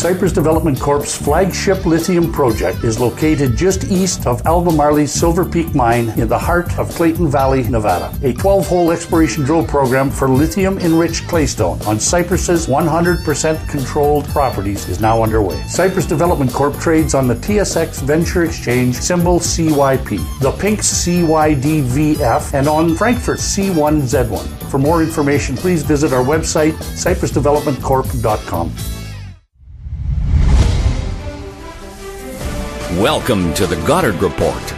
Cypress Development Corp's flagship lithium project is located just east of Albemarle's Silver Peak mine in the heart of Clayton Valley, Nevada. A 12-hole exploration drill program for lithium-enriched claystone on Cypress's 100% controlled properties is now underway. Cypress Development Corp trades on the TSX Venture Exchange, symbol CYP, the Pink's CYDVF, and on Frankfurt's C1Z1. For more information, please visit our website, cypressdevelopmentcorp.com. Welcome to the Goddard Report.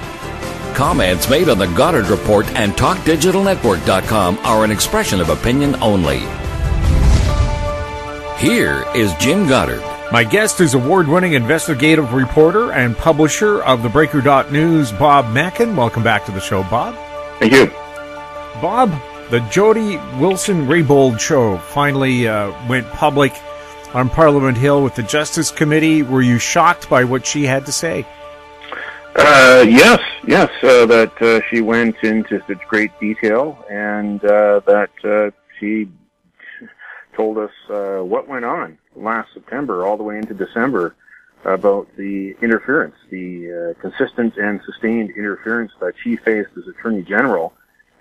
Comments made on the Goddard Report and TalkDigitalNetwork.com are an expression of opinion only. Here is Jim Goddard. My guest is award-winning investigative reporter and publisher of the Breaker.News, Bob Mackin. Welcome back to the show, Bob. Thank you. Bob, the Jody Wilson-Raybould show finally went public on Parliament Hill with the Justice Committee. Were you shocked by what she had to say? Yes, that she went into such great detail, and that she told us what went on last September all the way into December about the interference, the consistent and sustained interference that she faced as Attorney General,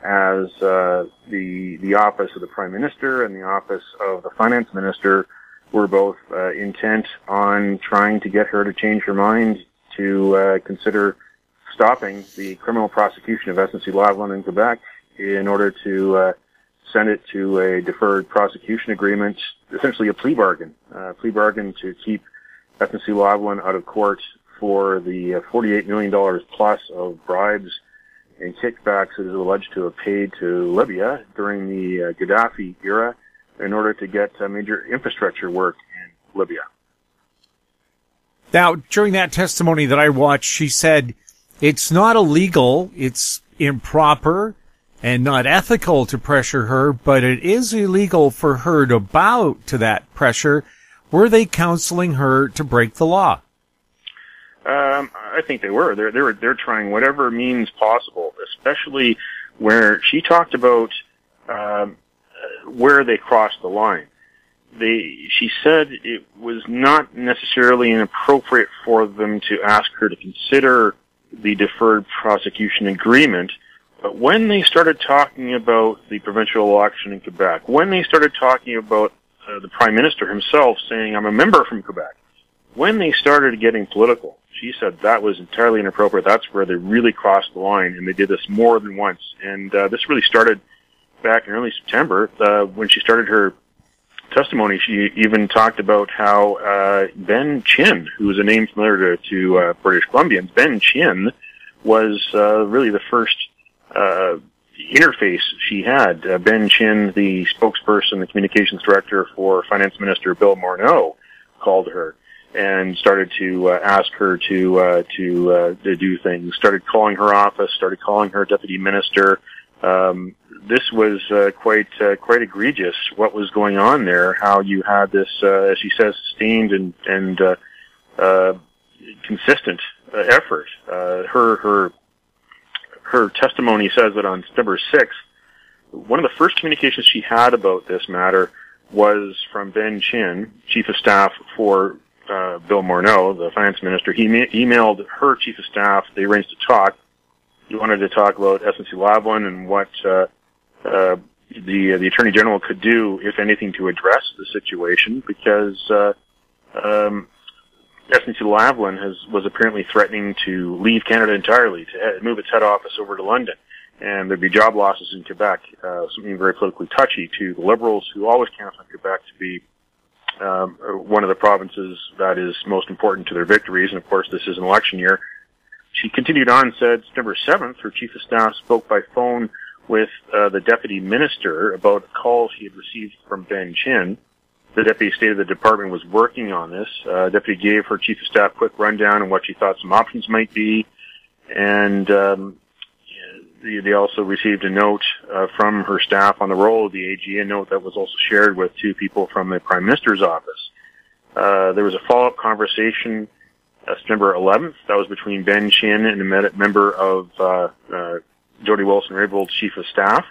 as the office of the Prime Minister and the office of the Finance Minister were both intent on trying to get her to change her mind to consider stopping the criminal prosecution of SNC-Lavalin in Quebec in order to send it to a deferred prosecution agreement, essentially a plea bargain to keep SNC-Lavalin out of court for the $48 million plus of bribes and kickbacks that is alleged to have paid to Libya during the Gaddafi era in order to get major infrastructure work in Libya. Now, during that testimony that I watched, she said it's not illegal, it's improper and not ethical to pressure her, but it is illegal for her to bow to that pressure. Were they counseling her to break the law? I think they were. They're trying whatever means possible, especially where she talked about where they crossed the line. She said it was not necessarily inappropriate for them to ask her to consider the deferred prosecution agreement, but when they started talking about the provincial election in Quebec, when they started talking about the Prime Minister himself saying, "I'm a member from Quebec," when they started getting political, she said that was entirely inappropriate. That's where they really crossed the line, and they did this more than once. And this really started back in early September. When she started her testimony, she even talked about how Ben Chin, who is a name familiar to British Columbians, Ben Chin was really the first interface she had. Ben Chin, the spokesperson, the communications director for Finance Minister Bill Morneau, called her and started to ask her to do things. Started calling her office. Started calling her deputy minister. This was quite egregious. What was going on there? How you had this, as she says, sustained and consistent effort. Her testimony says that on September 6th, one of the first communications she had about this matter was from Ben Chin, Chief of Staff for Bill Morneau, the Finance Minister. He emailed her Chief of Staff. They arranged to talk. He wanted to talk about SNC-Lavalin and what the Attorney General could do, if anything, to address the situation, because SNC-Lavalin was apparently threatening to leave Canada entirely, to move its head office over to London, and there'd be job losses in Quebec, something very politically touchy to the Liberals, who always count on Quebec to be one of the provinces that is most important to their victories, and of course this is an election year. She continued on and said September 7th, her Chief of Staff spoke by phone with the Deputy Minister about a call she had received from Ben Chin. The Deputy stated the department was working on this. Deputy gave her Chief of Staff a quick rundown on what she thought some options might be, and they also received a note from her staff on the role of the AG, a note that was also shared with two people from the Prime Minister's office. There was a follow-up conversation September 11th. That was between Ben Chin and a member of Jody Wilson-Raybould's Chief of Staff.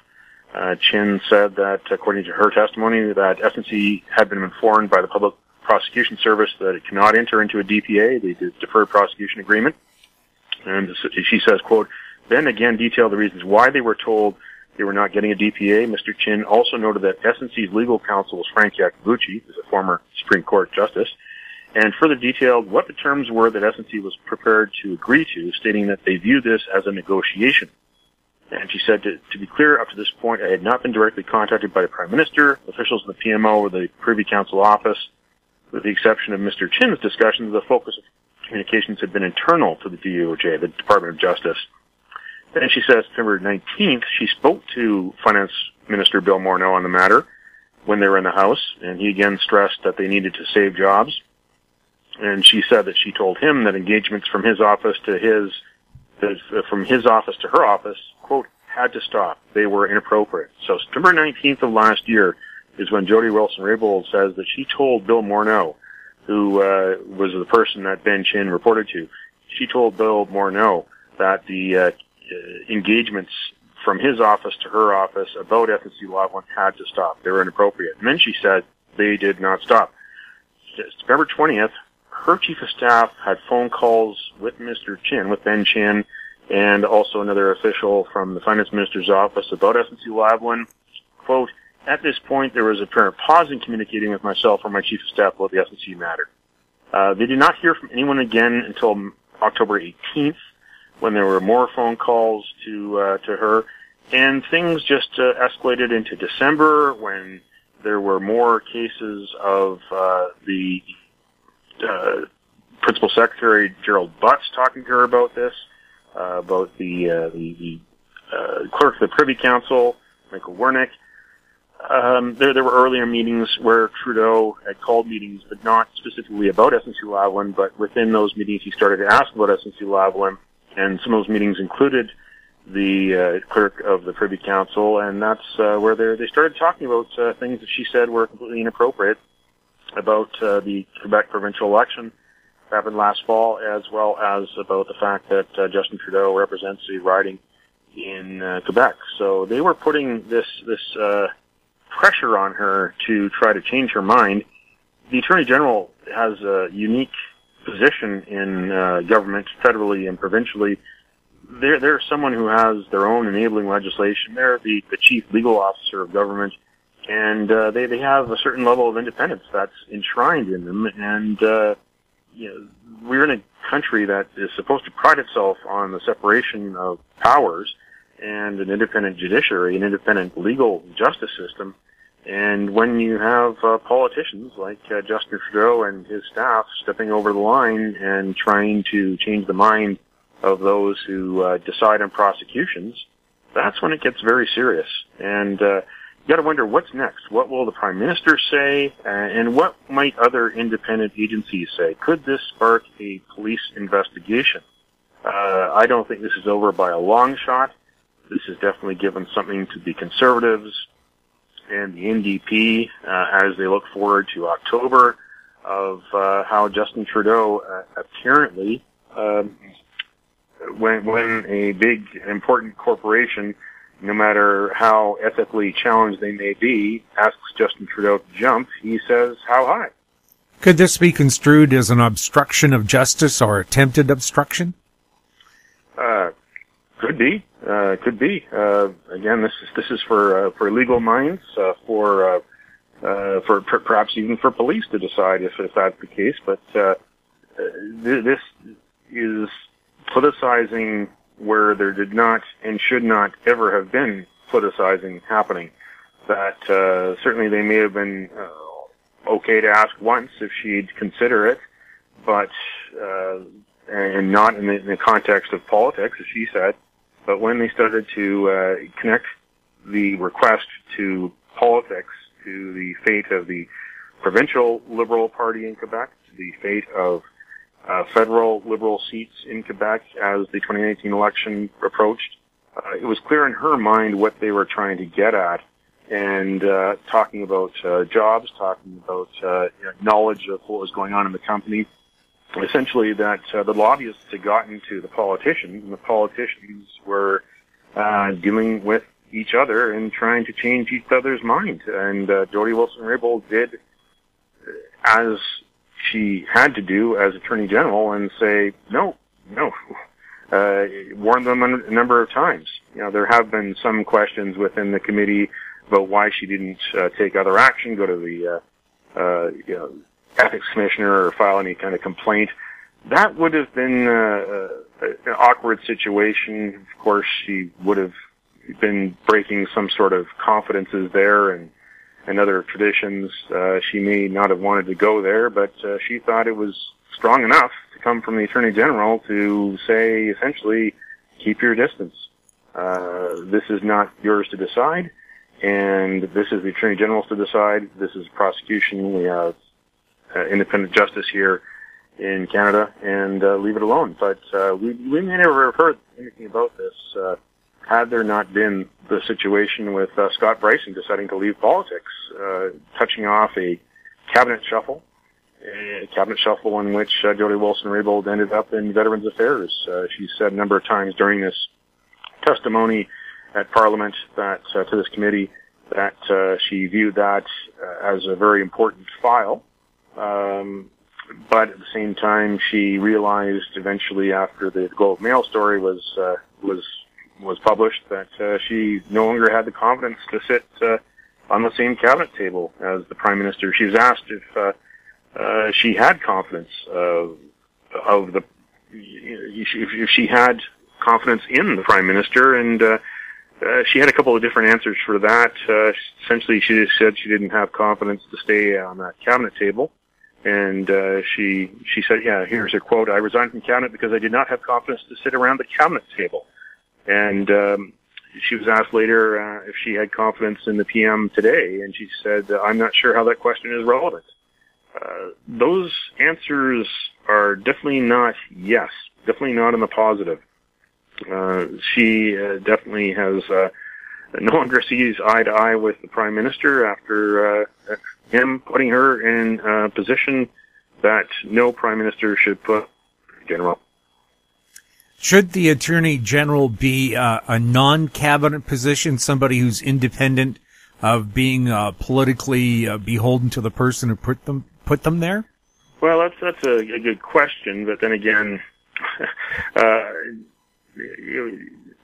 Chin said that, according to her testimony, that SNC had been informed by the public prosecution service that it cannot enter into a DPA, the deferred prosecution agreement. And she says, quote, then again detailed the reasons why they were told they were not getting a DPA. Mr. Chin also noted that SNC's legal counsel was Frank Yakubuchi, who's a former Supreme Court justice, and further detailed what the terms were that SNC was prepared to agree to, stating that they view this as a negotiation. And she said, to be clear, up to this point, I had not been directly contacted by the Prime Minister, officials in the PMO, or the Privy Council office. With the exception of Mr. Chin's discussions, the focus of communications had been internal to the DOJ, the Department of Justice. Then she says, September 19th, she spoke to Finance Minister Bill Morneau on the matter when they were in the House, and he again stressed that they needed to save jobs. And she said that she told him that engagements from his office to from his office to her office, quote, had to stop. They were inappropriate. So September 19th of last year is when Jody Wilson-Raybould says that she told Bill Morneau, who was the person that Ben Chin reported to, she told Bill Morneau that the engagements from his office to her office about SNC-Lavalin had to stop. They were inappropriate. And then she said they did not stop. September 20th, her chief of staff had phone calls with Mr. Chin, with Ben Chin, and also another official from the finance minister's office about SNC-Lavalin. Quote, at this point, there was apparent pause in communicating with myself or my chief of staff about the SNC matter. They did not hear from anyone again until October 18th, when there were more phone calls to her, and things just escalated into December, when there were more cases of the Principal Secretary Gerald Butts talking to her about this, about the clerk of the Privy Council, Michael Wernick. There were earlier meetings where Trudeau had called meetings, but not specifically about SNC-Lavalin, but within those meetings he started to ask about SNC-Lavalin, and some of those meetings included the clerk of the Privy Council, and that's where they started talking about things that she said were completely inappropriate about the Quebec provincial election that happened last fall, as well as about the fact that Justin Trudeau represents a riding in Quebec. So they were putting this pressure on her to try to change her mind. The Attorney General has a unique position in government, federally and provincially. They're someone who has their own enabling legislation. They're the chief legal officer of government, and they have a certain level of independence that's enshrined in them. And we're in a country that is supposed to pride itself on the separation of powers and an independent judiciary, an independent legal justice system. And when you have politicians like Justin Trudeau and his staff stepping over the line and trying to change the mind of those who decide on prosecutions, that's when it gets very serious. And you got to wonder what's next. What will the Prime Minister say, and what might other independent agencies say? Could this spark a police investigation? I don't think this is over by a long shot. This has definitely given something to the Conservatives and the NDP as they look forward to October of how Justin Trudeau apparently, when a big important corporation, no matter how ethically challenged they may be, asks Justin Trudeau to jump, he says, how high? Could this be construed as an obstruction of justice or attempted obstruction? Could be. Again, this is for legal minds, for perhaps even for police to decide if that's the case. But this is politicizing where there did not and should not ever have been politicizing happening. That certainly they may have been okay to ask once if she'd consider it, but and not in the context of politics, as she said. But when they started to connect the request to politics, to the fate of the provincial Liberal Party in Quebec, to the fate of federal Liberal seats in Quebec as the 2019 election approached, it was clear in her mind what they were trying to get at, and talking about jobs, talking about knowledge of what was going on in the company. Essentially, that the lobbyists had gotten to the politicians, and the politicians were dealing with each other and trying to change each other's mind. And Jody Wilson-Raybould did as she had to do as Attorney General, and say, no. Warn them a number of times. There have been some questions within the committee about why she didn't take other action, go to the ethics commissioner or file any kind of complaint. That would have been an awkward situation. Of course, she would have been breaking some sort of confidences there and other traditions. She may not have wanted to go there, but she thought it was strong enough to come from the Attorney General to say, essentially, keep your distance. This is not yours to decide, and this is the Attorney General's to decide. This is prosecution. We have independent justice here in Canada, and leave it alone. But we may never have heard anything about this had there not been the situation with Scott Bryson deciding to leave politics, touching off a cabinet shuffle in which Jody Wilson-Raybould ended up in Veterans Affairs. She said a number of times during this testimony at Parliament that to this committee that she viewed that as a very important file. But at the same time, she realized eventually, after the Globe and Mail story was published, that she no longer had the confidence to sit on the same cabinet table as the Prime Minister. She was asked if she had confidence if she had confidence in the Prime Minister, and she had a couple of different answers for that. Essentially, she just said she didn't have confidence to stay on that cabinet table. And she said, here's her quote, "I resigned from cabinet because I did not have confidence to sit around the cabinet table." And she was asked later if she had confidence in the PM today, and she said, "I'm not sure how that question is relevant." Those answers are definitely not yes, definitely not in the positive. She definitely has no longer sees eye to eye with the Prime Minister after him putting her in a position that no Prime Minister should put in general. Should the Attorney General be a non-cabinet position, somebody who's independent of being politically beholden to the person who put them there? Well, that's a good question, but then again,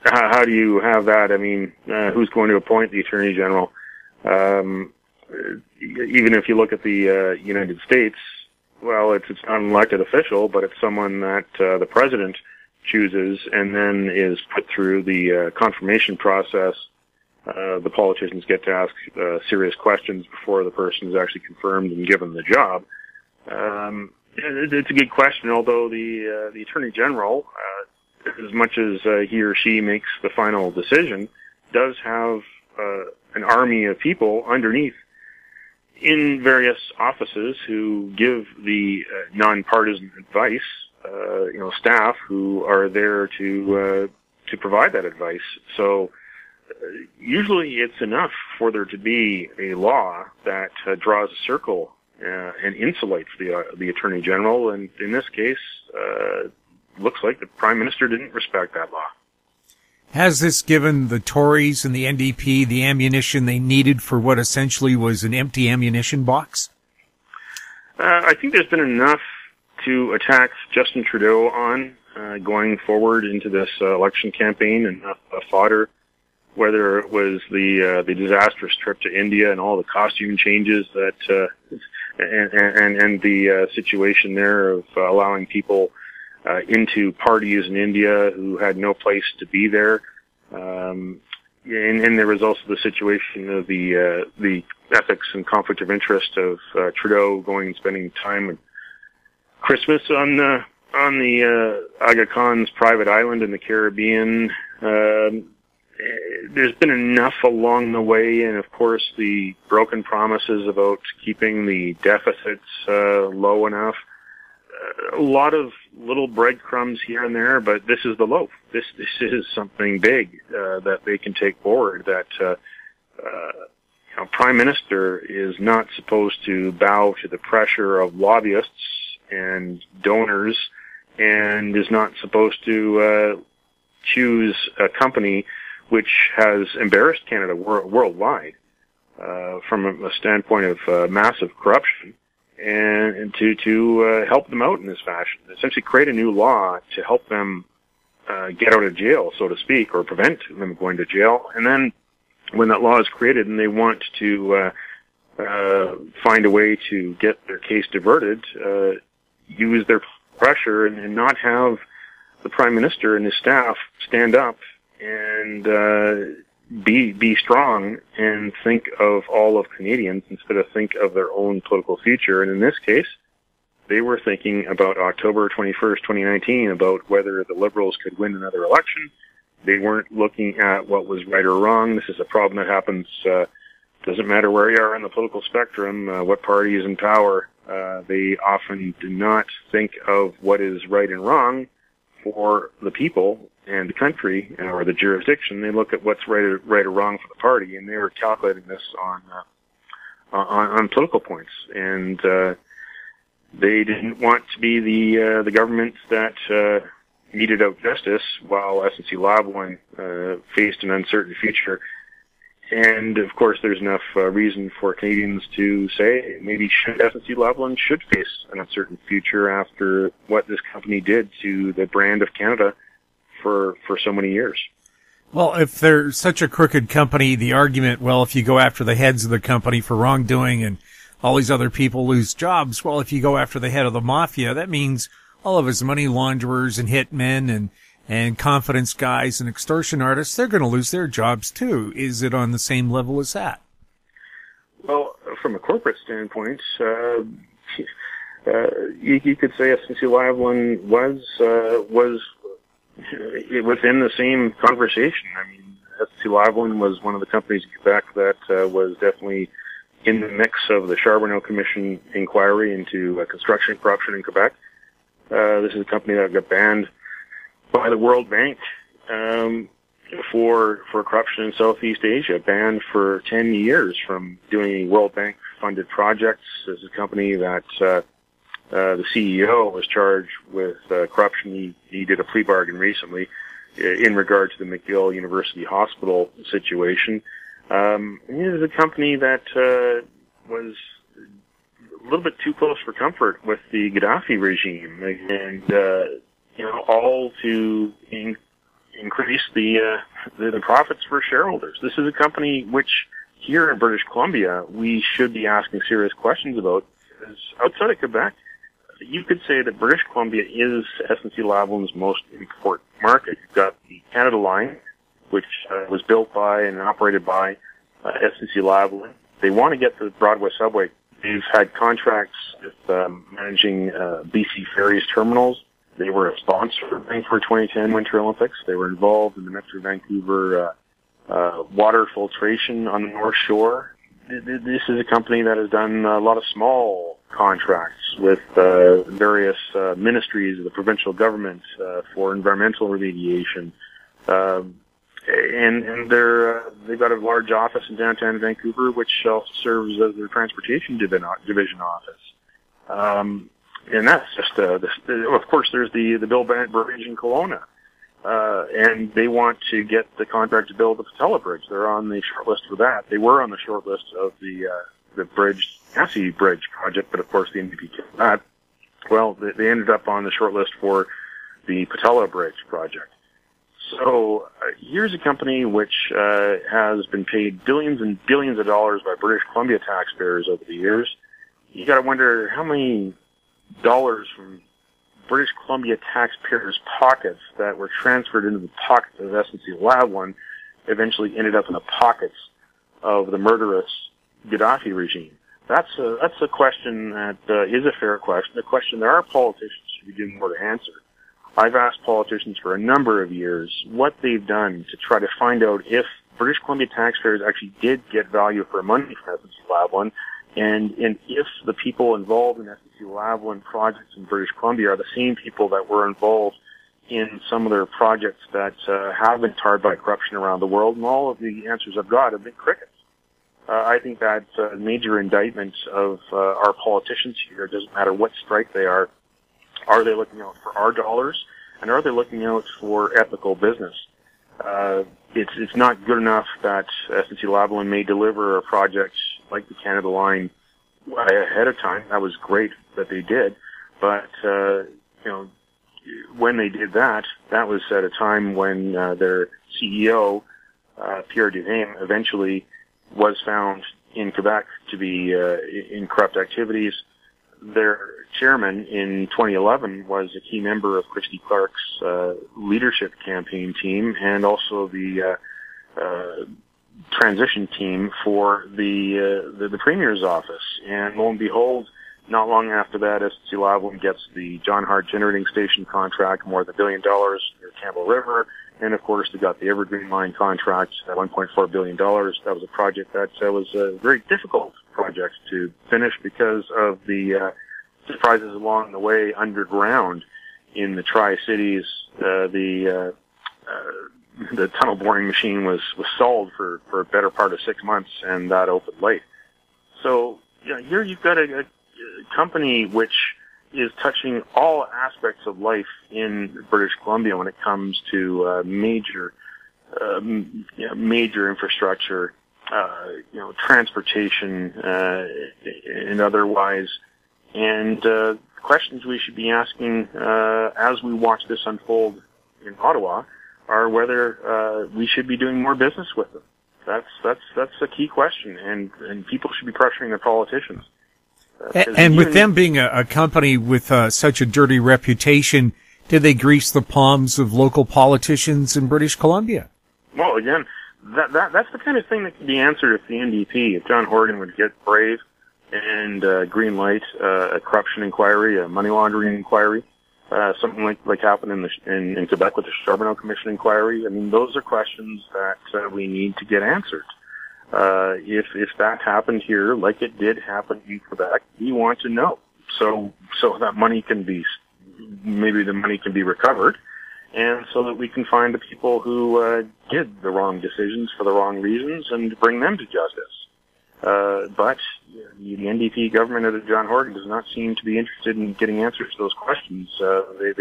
how do you have that? I mean, who's going to appoint the Attorney General? Even if you look at the United States, well, it's not an elected official, but it's someone that the President chooses and then is put through the confirmation process. The politicians get to ask serious questions before the person is actually confirmed and given the job. It's a good question, although the Attorney General, as much as he or she makes the final decision, does have an army of people underneath in various offices who give the nonpartisan advice, staff who are there to provide that advice. So usually it's enough for there to be a law that draws a circle and insulates the Attorney General, and in this case, looks like the Prime Minister didn't respect that law. Has this given the Tories and the NDP the ammunition they needed for what essentially was an empty ammunition box? I think there's been enough to attack Justin Trudeau on going forward into this election campaign, and enough fodder, whether it was the disastrous trip to India and all the costume changes that and the situation there of allowing people into parties in India who had no place to be there. And there was also the situation of the ethics and conflict of interest of Trudeau going and spending time at Christmas on the Aga Khan's private island in the Caribbean. There's been enough along the way, and of course the broken promises about keeping the deficits low enough. A lot of little breadcrumbs here and there, but this is the loaf. This is something big that they can take forward. That Prime Minister is not supposed to bow to the pressure of lobbyists and donors, and is not supposed to choose a company which has embarrassed Canada worldwide from a standpoint of massive corruption. and to help them out in this fashion, essentially create a new law to help them get out of jail, so to speak, or prevent them going to jail. And then when that law is created and they want to find a way to get their case diverted, use their pressure and not have the Prime Minister and his staff stand up and be strong and think of all of Canadians instead of think of their own political future. And in this case, they were thinking about October 21st, 2019, about whether the Liberals could win another election. They weren't looking at what was right or wrong. This is a problem that happens, doesn't matter where you are on the political spectrum, what party is in power. They often do not think of what is right and wrong for the people and the country or the jurisdiction. They look at what's right or wrong for the party, and they were calculating this on political points. And they didn't want to be the government that meted out justice while SNC-Lavalin faced an uncertain future. And of course, there's enough reason for Canadians to say maybe SNC-Lavalin should face an uncertain future after what this company did to the brand of Canada for so many years. Well, if they're such a crooked company, the argument, well, if you go after the heads of the company for wrongdoing and all these other people lose jobs, well, if you go after the head of the mafia, that means all of his money launderers and hitmen and confidence guys and extortion artists, they're going to lose their jobs too. Is it on the same level as that? Well, from a corporate standpoint, you could say SNC-Lavalin was within the same conversation. I mean, SNC-Lavalin was one of the companies in Quebec that was definitely in the mix of the Charbonneau Commission inquiry into construction corruption in Quebec. This is a company that got banned by the World Bank for corruption in Southeast Asia, banned for 10 years from doing World Bank funded projects. This is a company that the CEO was charged with corruption. He did a plea bargain recently in regard to the McGill University Hospital situation. It is a company that was a little bit too close for comfort with the Gaddafi regime, and all to increase the profits for shareholders. This is a company which here in British Columbia we should be asking serious questions about, because outside of Quebec, you could say that British Columbia is SNC-Lavalin's most important market. You've got the Canada Line, which was built by and operated by SNC-Lavalin. They want to get the Broadway subway. They've had contracts with managing BC Ferries terminals. They were a sponsor for 2010 Winter Olympics. They were involved in the Metro Vancouver water filtration on the North Shore. This is a company that has done a lot of small contracts with various ministries of the provincial government for environmental remediation. And they've got a large office in downtown Vancouver, which also serves as their transportation division office. And that's just, of course, there's the Bill Bennett Bridge in Kelowna. And they want to get the contract to build the Patella Bridge. They're on the short list for that. They were on the short list of the Massey Bridge project, but of course the NDP killed that. Well, they ended up on the short list for the Patella Bridge project. So here's a company which has been paid billions and billions of dollars by British Columbia taxpayers over the years. You got to wonder how many dollars from British Columbia taxpayers' pockets that were transferred into the pockets of SNC-Lavalin eventually ended up in the pockets of the murderous Gaddafi regime. That's a question that is a fair question, a question that our politicians should be doing more to answer. I've asked politicians for a number of years what they've done to try to find out if British Columbia taxpayers actually did get value for money from SNC-Lavalin, and if the people involved in SNC-Lavalin projects in British Columbia are the same people that were involved in some of their projects that have been tarred by corruption around the world, and all of the answers I've got have been crickets. I think that's a major indictment of our politicians here. It doesn't matter what stripe they are. Are they looking out for our dollars, and are they looking out for ethical business? It's not good enough that SNC-Lavalin may deliver a project like the Canada Line ahead of time. That was great that they did, but when they did that, that was at a time when their CEO, Pierre Duhaime, eventually was found in Quebec to be in corrupt activities. Their chairman in 2011 was a key member of Christy Clark's leadership campaign team and also the transition team for the Premier's office. And lo and behold, not long after that, SNC-Lavalin gets the John Hart generating station contract, more than $1 billion near Campbell River. And of course, they got the Evergreen Line contract at $1.4 billion. That was a project that was a very difficult project to finish because of the surprises along the way underground in the Tri-Cities. The tunnel boring machine was stalled for a better part of 6 months, and that opened late. So here you've got a company which is touching all aspects of life in British Columbia when it comes to major infrastructure, transportation, and otherwise. And questions we should be asking as we watch this unfold in Ottawa are whether we should be doing more business with them. That's a key question, and people should be pressuring their politicians. And with them being a company with such a dirty reputation, did they grease the palms of local politicians in British Columbia? Well, again, that's the kind of thing that can be answered if the NDP, if John Horgan would get brave and green light a corruption inquiry, a money laundering inquiry, something like happened in Quebec with the Charbonneau Commission inquiry. I mean, those are questions that we need to get answered. If that happened here, like it did happen in Quebec, we want to know. So that money maybe the money can be recovered, and so that we can find the people who did the wrong decisions for the wrong reasons and bring them to justice. But the NDP government under John Horgan does not seem to be interested in getting answers to those questions. They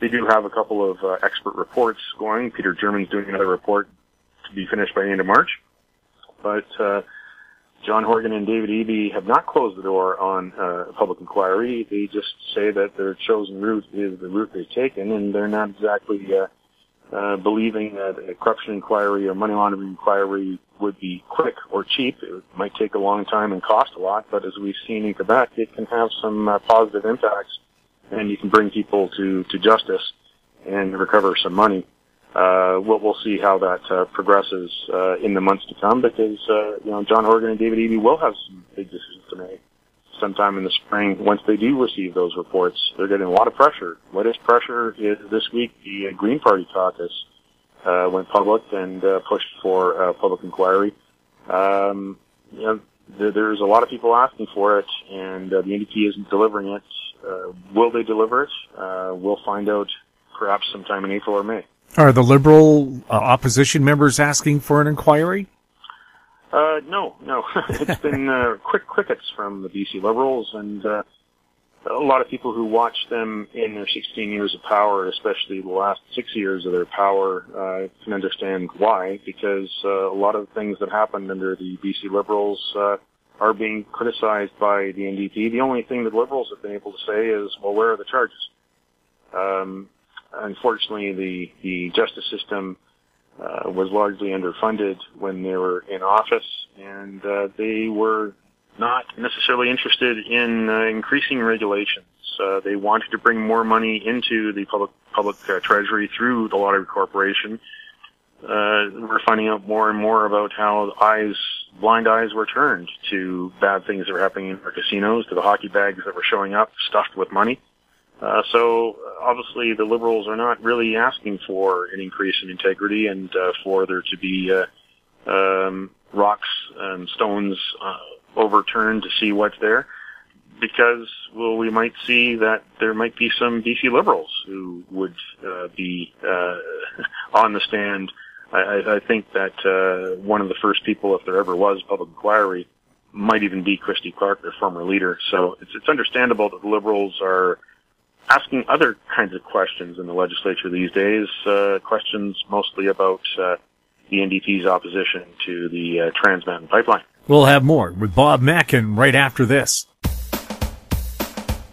do have a couple of expert reports going. Peter German's doing another report to be finished by the end of March. But John Horgan and David Eby have not closed the door on a public inquiry. They just say that their chosen route is the route they've taken, and they're not exactly believing that a corruption inquiry or money laundering inquiry would be quick or cheap. It might take a long time and cost a lot, but as we've seen in Quebec, it can have some positive impacts, and you can bring people to justice and recover some money. We'll see how that progresses in the months to come, because John Horgan and David Eby will have some big decisions to make sometime in the spring. Once they do receive those reports, they're getting a lot of pressure. Latest pressure is this week. The Green Party caucus went public and pushed for a public inquiry. There's a lot of people asking for it, and the NDP isn't delivering it. Will they deliver it? We'll find out perhaps sometime in April or May. Are the Liberal opposition members asking for an inquiry? No. It's been quick crickets from the BC Liberals, and a lot of people who watched them in their 16 years of power, especially the last 6 years of their power, can understand why, because a lot of things that happened under the BC Liberals are being criticized by the NDP. The only thing that Liberals have been able to say is, well, where are the charges? Unfortunately, the justice system was largely underfunded when they were in office, and they were not necessarily interested in increasing regulations. They wanted to bring more money into the public treasury through the Lottery Corporation. We're finding out more and more about how blind eyes were turned to bad things that were happening in our casinos, to the hockey bags that were showing up stuffed with money. So obviously the Liberals are not really asking for an increase in integrity and for there to be rocks and stones overturned to see what's there, because, well, we might see that there might be some BC Liberals who would be on the stand. I think that one of the first people, if there ever was a public inquiry, might even be Christy Clark, their former leader. So it's understandable that the Liberals are asking other kinds of questions in the legislature these days, questions mostly about the NDP's opposition to the Trans Mountain Pipeline. We'll have more with Bob Mackin right after this.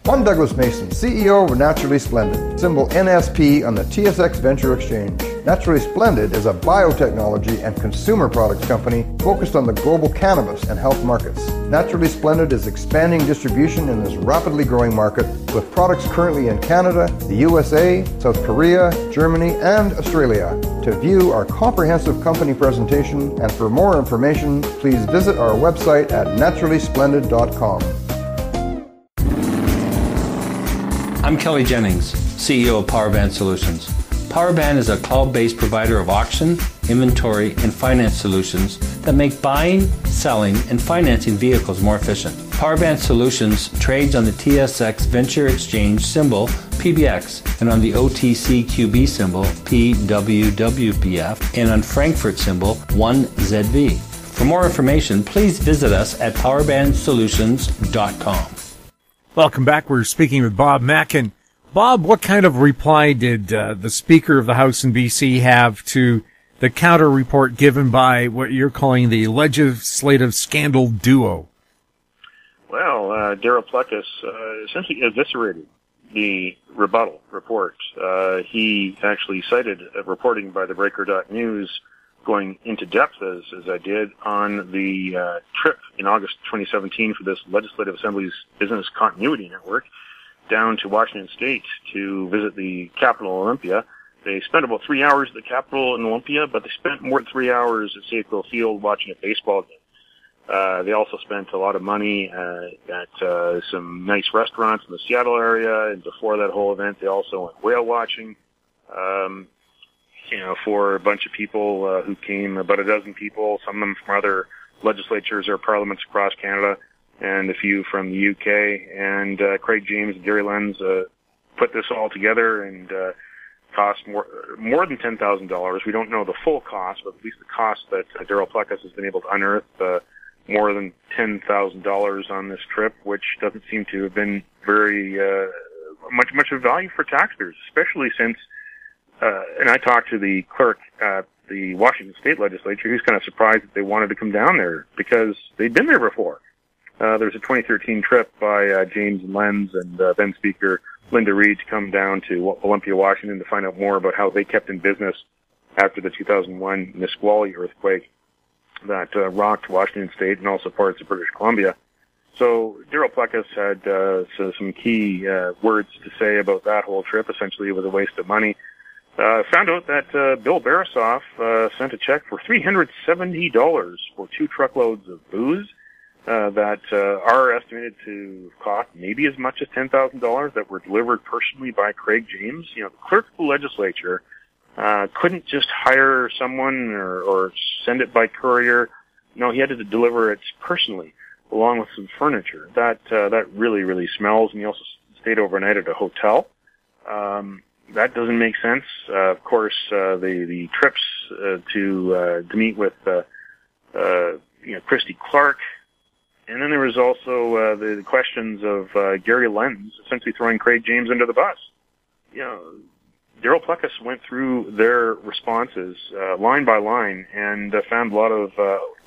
I'm Douglas Mason, CEO of Naturally Splendid, symbol NSP on the TSX Venture Exchange. Naturally Splendid is a biotechnology and consumer products company focused on the global cannabis and health markets. Naturally Splendid is expanding distribution in this rapidly growing market with products currently in Canada, the USA, South Korea, Germany, and Australia. To view our comprehensive company presentation and for more information, please visit our website at naturallysplendid.com. I'm Kelly Jennings, CEO of Powerband Solutions. Powerband is a cloud-based provider of auction, inventory, and finance solutions that make buying, selling, and financing vehicles more efficient. Powerband Solutions trades on the TSX Venture Exchange symbol PBX and on the OTCQB symbol PWWPF and on Frankfurt symbol 1ZV. For more information, please visit us at powerbandsolutions.com. Welcome back. We're speaking with Bob Mackin. Bob, what kind of reply did the Speaker of the House in BC have to the counter report given by what you're calling the legislative scandal duo? Well, Darryl Plecas essentially eviscerated the rebuttal report. He actually cited a reporting by the Breaker.News going into depth, as I did, on the trip in August 2017 for this Legislative Assembly's Business Continuity Network down to Washington State to visit the Capitol Olympia. They spent about 3 hours at the Capitol in Olympia, but they spent more than 3 hours at Safeco Field watching a baseball game. They also spent a lot of money at some nice restaurants in the Seattle area, and before that whole event, they also went whale watching. For a bunch of people who came, about a dozen people, some of them from other legislatures or parliaments across Canada, and a few from the UK. And Craig James and Gary Lenz put this all together and cost more than $10,000. We don't know the full cost, but at least the cost that Darryl Plecas has been able to unearth, more than $10,000 on this trip, which doesn't seem to have been very much of value for taxpayers, especially since. And I talked to the clerk at the Washington State Legislature. He was kind of surprised that they wanted to come down there because they'd been there before. There was a 2013 trip by James Lenz and then Speaker Linda Reid to come down to Olympia, Washington to find out more about how they kept in business after the 2001 Nisqually earthquake that rocked Washington State and also parts of British Columbia. So Darryl Plecas had some key words to say about that whole trip. Essentially, it was a waste of money. Found out that Bill Barasoff sent a check for $370 for 2 truckloads of booze that are estimated to cost maybe as much as $10,000 that were delivered personally by Craig James. The clerk of the legislature couldn't just hire someone or send it by courier. No, he had to deliver it personally, along with some furniture. That really, really smells. And he also stayed overnight at a hotel. That doesn't make sense. Of course, the trips to meet with Christy Clark, and then there was also the questions of Gary Lenz essentially throwing Craig James under the bus. Darryl Plecas went through their responses line by line and found a lot of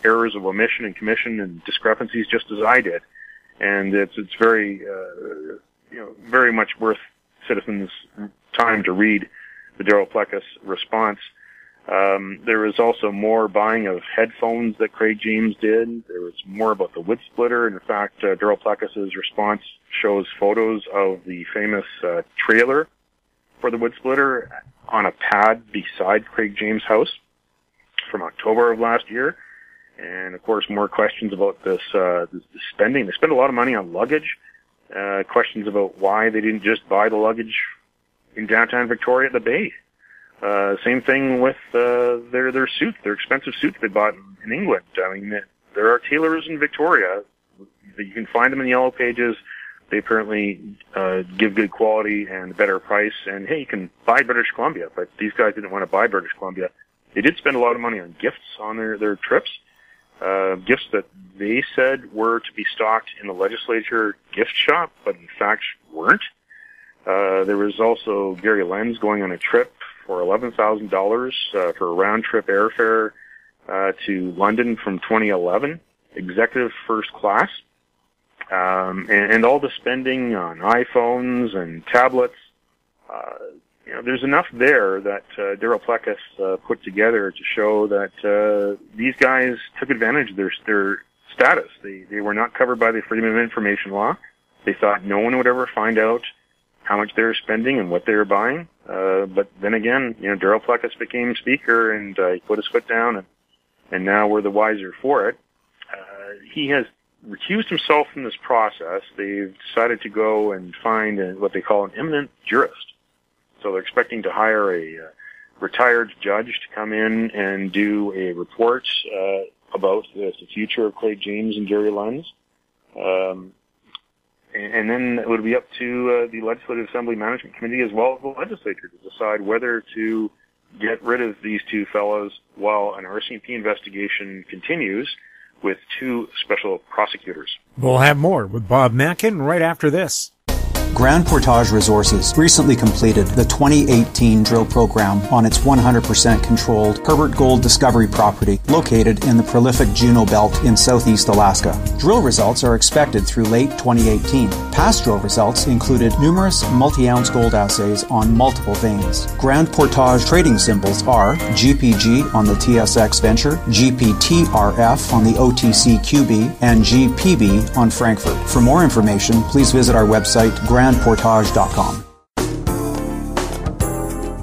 errors of omission and commission and discrepancies, just as I did. And it's very very much worth citizens' time to read the Darryl Plecas response. There was also more buying of headphones that Craig James did. There was more about the wood splitter. In fact, Darryl Plecas' response shows photos of the famous trailer for the wood splitter on a pad beside Craig James' house from October of last year. And of course, more questions about this spending. They spend a lot of money on luggage. Questions about why they didn't just buy the luggage in downtown Victoria at the Bay. Same thing with their suits, their expensive suits they bought in England. I mean, there are tailors in Victoria. You can find them in the Yellow Pages. They apparently give good quality and a better price. And hey, you can buy British Columbia, but these guys didn't want to buy British Columbia. They did spend a lot of money on gifts on their trips. Gifts that they said were to be stocked in the legislature gift shop, but in fact weren't. There was also Gary Lenz going on a trip for $11,000 for a round-trip airfare to London from 2011. executive first class, and all the spending on iPhones and tablets. There's enough there that Daryl Plekas put together to show that these guys took advantage of their status. They were not covered by the Freedom of Information law. They thought no one would ever find out how much they were spending and what they were buying. But then again, Daryl Plekas became speaker, and he put his foot down, and now we're the wiser for it. He has recused himself from this process. They've decided to go and find what they call an eminent jurist. So they're expecting to hire a retired judge to come in and do a report about the future of Clay James and Gary Lenz. And then it would be up to the Legislative Assembly Management Committee as well as the legislature to decide whether to get rid of these two fellows while an RCMP investigation continues with two special prosecutors. We'll have more with Bob Mackin right after this. Grand Portage Resources recently completed the 2018 drill program on its 100% controlled Herbert Gold Discovery property located in the prolific Juneau Belt in southeast Alaska. Drill results are expected through late 2018. Past drill results included numerous multi-ounce gold assays on multiple veins. Grand Portage trading symbols are GPG on the TSX Venture, GPTRF on the OTCQB, and GPB on Frankfurt. For more information, please visit our website, grandportage.com.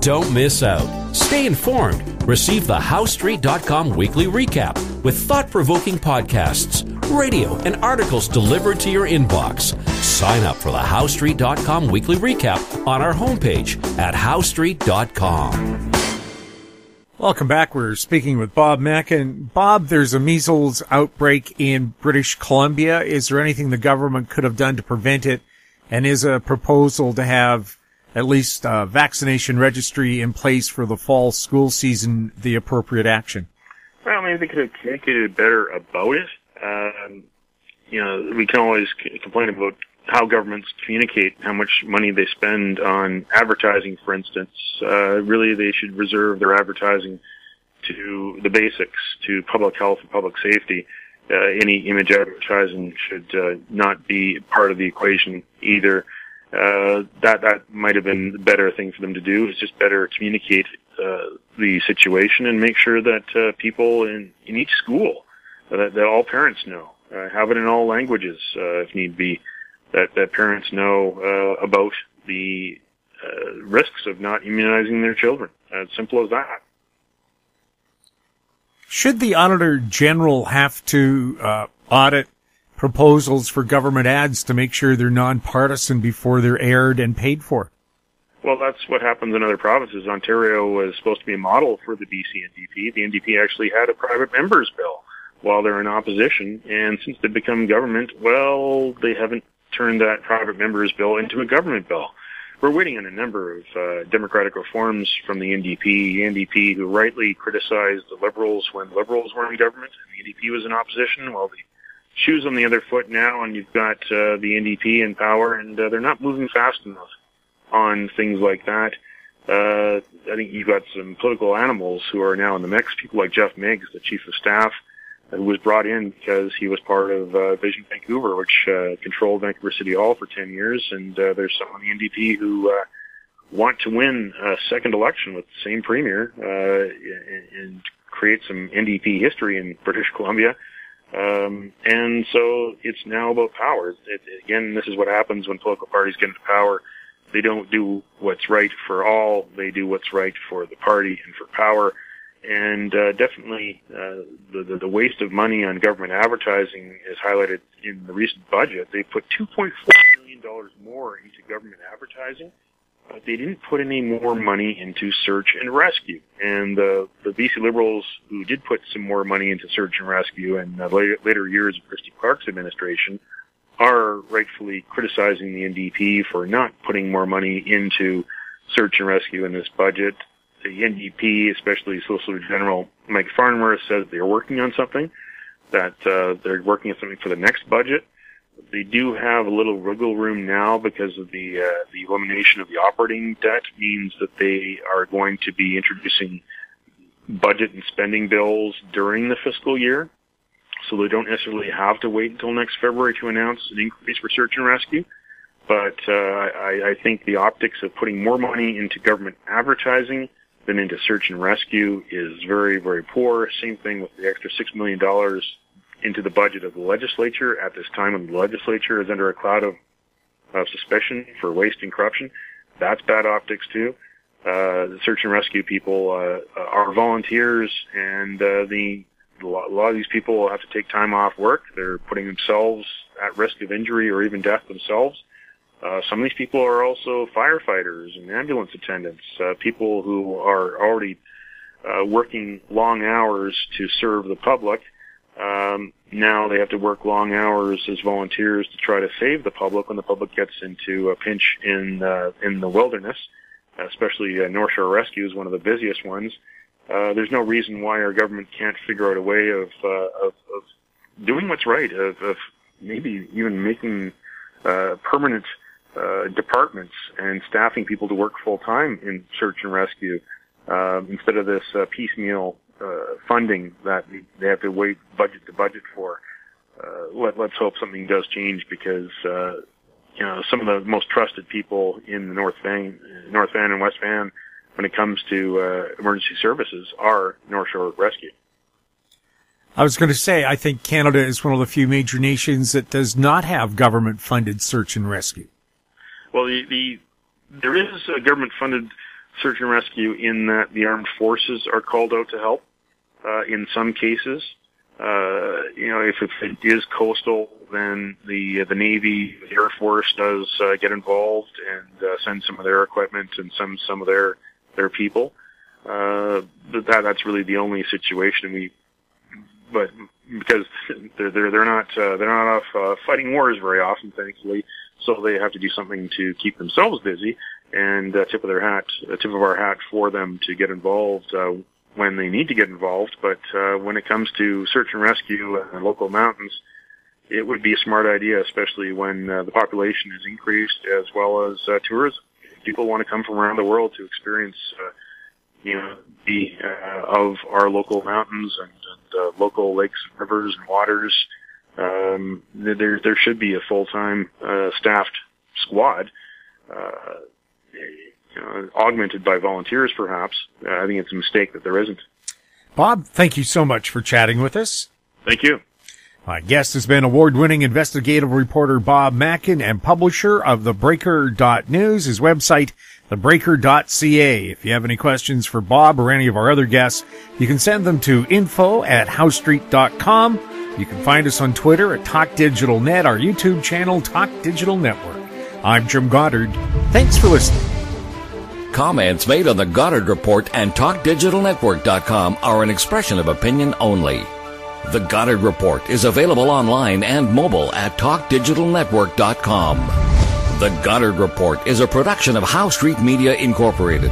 Don't miss out. Stay informed. Receive the HowStreet.com weekly recap with thought-provoking podcasts, radio, and articles delivered to your inbox. Sign up for the HowStreet.com weekly recap on our homepage at HowStreet.com. Welcome back. We're speaking with Bob Mackin. Bob, there's a measles outbreak in British Columbia. Is there anything the government could have done to prevent it? And is a proposal to have at least a vaccination registry in place for the fall school season the appropriate action? Well, maybe they could have communicated better about it. We can always complain about how governments communicate how much money they spend on advertising, for instance. Really, they should reserve their advertising to the basics, to public health and public safety. Any image advertising should not be part of the equation either. That might have been the better thing for them to do. Is just better communicate the situation and make sure that people in each school, that all parents know, have it in all languages if need be, that parents know about the risks of not immunizing their children. As simple as that. Should the Auditor General have to audit proposals for government ads to make sure they're nonpartisan before they're aired and paid for? Well, that's what happens in other provinces. Ontario was supposed to be a model for the BC NDP. The NDP actually had a private member's bill while they're in opposition, and since they've become government, well, they haven't turned that private member's bill into a government bill. We're waiting on a number of democratic reforms from the NDP, who rightly criticized the Liberals when Liberals were in government and the NDP was in opposition. Well, the shoe's on the other foot now, and you've got the NDP in power, and they're not moving fast enough on things like that. I think you've got some political animals who are now in the mix, people like Jeff Meigs, the Chief of Staff, who was brought in because he was part of Vision Vancouver, which controlled Vancouver City Hall for 10 years. And there's some on the NDP who want to win a second election with the same premier and create some NDP history in British Columbia. And so it's now about power. Again, this is what happens when political parties get into power. They don't do what's right for all. They do what's right for the party and for power. And definitely the waste of money on government advertising is highlighted in the recent budget. They put $2.4 million more into government advertising, but they didn't put any more money into search and rescue. And the BC Liberals, who did put some more money into search and rescue in later years of Christy Clark's administration, are rightfully criticizing the NDP for not putting more money into search and rescue in this budget. The NDP, especially Solicitor General Mike Farnworth, says they're working on something, that they're working on something for the next budget. They do have a little wiggle room now because of the elimination of the operating debt means that they are going to be introducing budget and spending bills during the fiscal year. so they don't necessarily have to wait until next February to announce an increase for search and rescue. But I think the optics of putting more money into government advertising than into search and rescue is very, very poor. Same thing with the extra $6 million into the budget of the legislature at this time when the legislature is under a cloud of suspicion for waste and corruption. That's bad optics too. The search and rescue people are volunteers, and a lot of these people will have to take time off work. They're putting themselves at risk of injury or even death themselves. Some of these people are also firefighters and ambulance attendants, people who are already working long hours to serve the public. Now they have to work long hours as volunteers to try to save the public when the public gets into a pinch in the wilderness, especially North Shore Rescue is one of the busiest ones. There's no reason why our government can't figure out a way of doing what's right, of maybe even making permanent departments and staffing people to work full time in search and rescue instead of this piecemeal funding that they have to wait budget to budget for. Let's hope something does change, because some of the most trusted people in the North Van and West Van when it comes to emergency services are North Shore Rescue. I was going to say, I think Canada is one of the few major nations that does not have government-funded search and rescue. Well, there is a government-funded search and rescue in that the armed forces are called out to help in some cases. If it is coastal, then the Navy, the Air Force does get involved and send some of their equipment and some of their people. But that's really the only situation but because they're not off fighting wars very often, thankfully, so they have to do something to keep themselves busy. And tip of our hat for them to get involved when they need to get involved. But when it comes to search and rescue in local mountains, it would be a smart idea, especially when the population is increased as well as tourism. People want to come from around the world to experience, of our local mountains and local lakes and rivers and waters. There should be a full-time staffed squad. Augmented by volunteers, perhaps. I think it's a mistake that there isn't. Bob, thank you so much for chatting with us. Thank you. My guest has been award-winning investigative reporter Bob Mackin and publisher of TheBreaker.News. His website, thebreaker.ca. If you have any questions for Bob or any of our other guests, you can send them to info@howstreet.com. You can find us on Twitter at TalkDigitalNet, our YouTube channel, Talk Digital Network. I'm Jim Goddard. Thanks for listening. Comments made on the Goddard Report and TalkDigitalNetwork.com are an expression of opinion only. The Goddard Report is available online and mobile at TalkDigitalNetwork.com. The Goddard Report is a production of Howe Street Media Incorporated.